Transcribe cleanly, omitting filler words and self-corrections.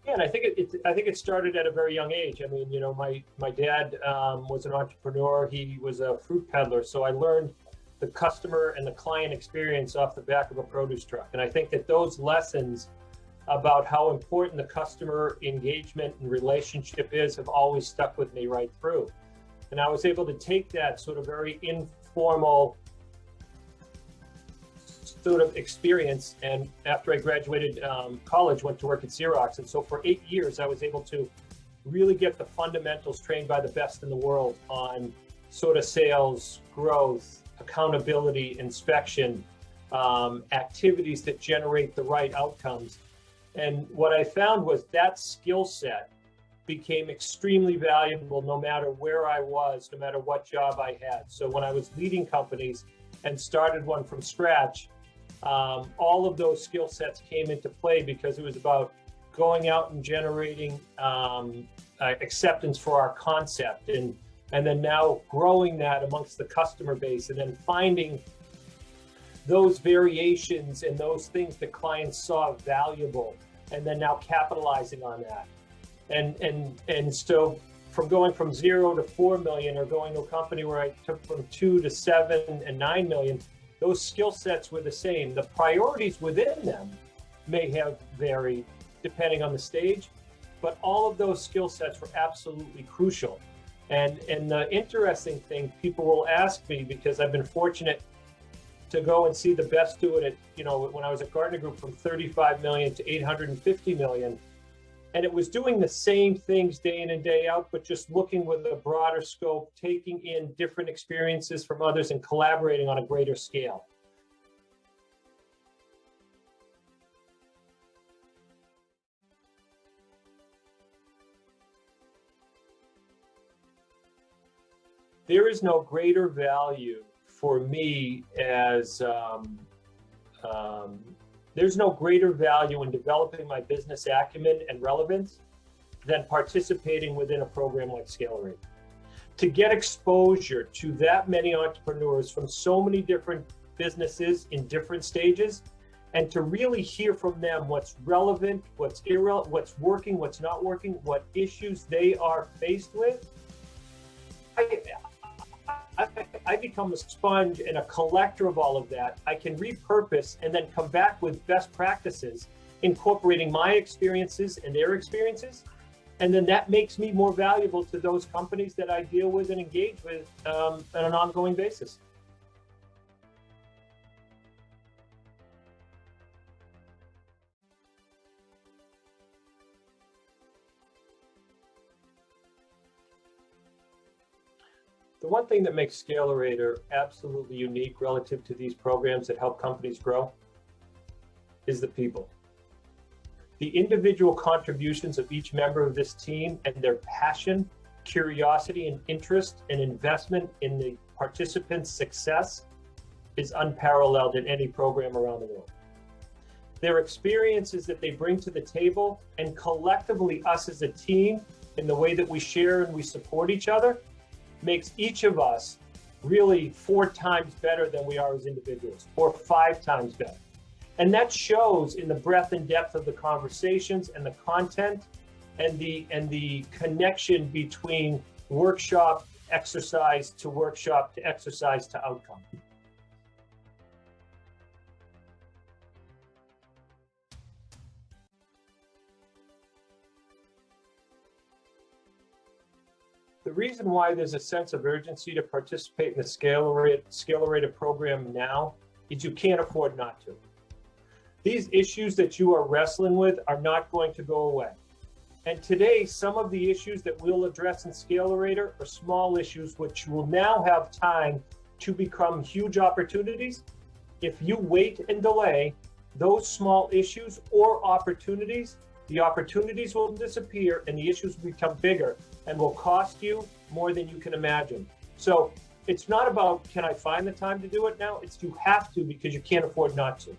Yeah, and I think it started at a very young age. I mean, you know, my dad was an entrepreneur. He was a fruit peddler, so I learned the customer and the client experience off the back of a produce truck. And I think that those lessons about how important the customer engagement and relationship is have always stuck with me right through. And I was able to take that sort of very informal sort of experience, and after I graduated college, went to work at Xerox. And so for 8 years, I was able to really get the fundamentals trained by the best in the world on sort of sales, growth, accountability, inspection, activities that generate the right outcomes. And what I found was that skill set became extremely valuable no matter where I was, no matter what job I had. So when I was leading companies and started one from scratch, all of those skill sets came into play because it was about going out and generating acceptance for our concept, and then now growing that amongst the customer base, and then finding those variations and those things that clients saw valuable, and then now capitalizing on that. And so from going from 0 to 4 million, or going to a company where I took from 2 to 7 and 9 million, those skill sets were the same. The priorities within them may have varied depending on the stage, but all of those skill sets were absolutely crucial. And the interesting thing, people will ask me, because I've been fortunate to go and see the best do it at, you know, when I was at Gardner Group, from 35 million to 850 million. And it was doing the same things day in and day out, but just looking with a broader scope, taking in different experiences from others and collaborating on a greater scale. There is no greater value for me as there's no greater value in developing my business acumen and relevance than participating within a program like Scalerator. To get exposure to that many entrepreneurs from so many different businesses in different stages, and to really hear from them what's relevant, what's irrelevant, what's working, what's not working, what issues they are faced with, I become a sponge and a collector of all of that. I can repurpose and then come back with best practices, incorporating my experiences and their experiences. And then that makes me more valuable to those companies that I deal with and engage with on an ongoing basis. The one thing that makes Scalerator absolutely unique relative to these programs that help companies grow is the people. The individual contributions of each member of this team and their passion, curiosity, and interest and investment in the participants' success is unparalleled in any program around the world. Their experiences that they bring to the table, and collectively us as a team, in the way that we share and we support each other, makes each of us really 4 times better than we are as individuals, or 5 times better. And that shows in the breadth and depth of the conversations and the content, and the connection between workshop exercise to workshop to exercise to outcome. The reason why there's a sense of urgency to participate in the Scalerator program now is you can't afford not to. These issues that you are wrestling with are not going to go away. And today, some of the issues that we'll address in Scalerator are small issues which will now have time to become huge opportunities. If you wait and delay those small issues or opportunities, the opportunities will disappear and the issues will become bigger and will cost you more than you can imagine. So it's not about, can I find the time to do it now? It's you have to, because you can't afford not to.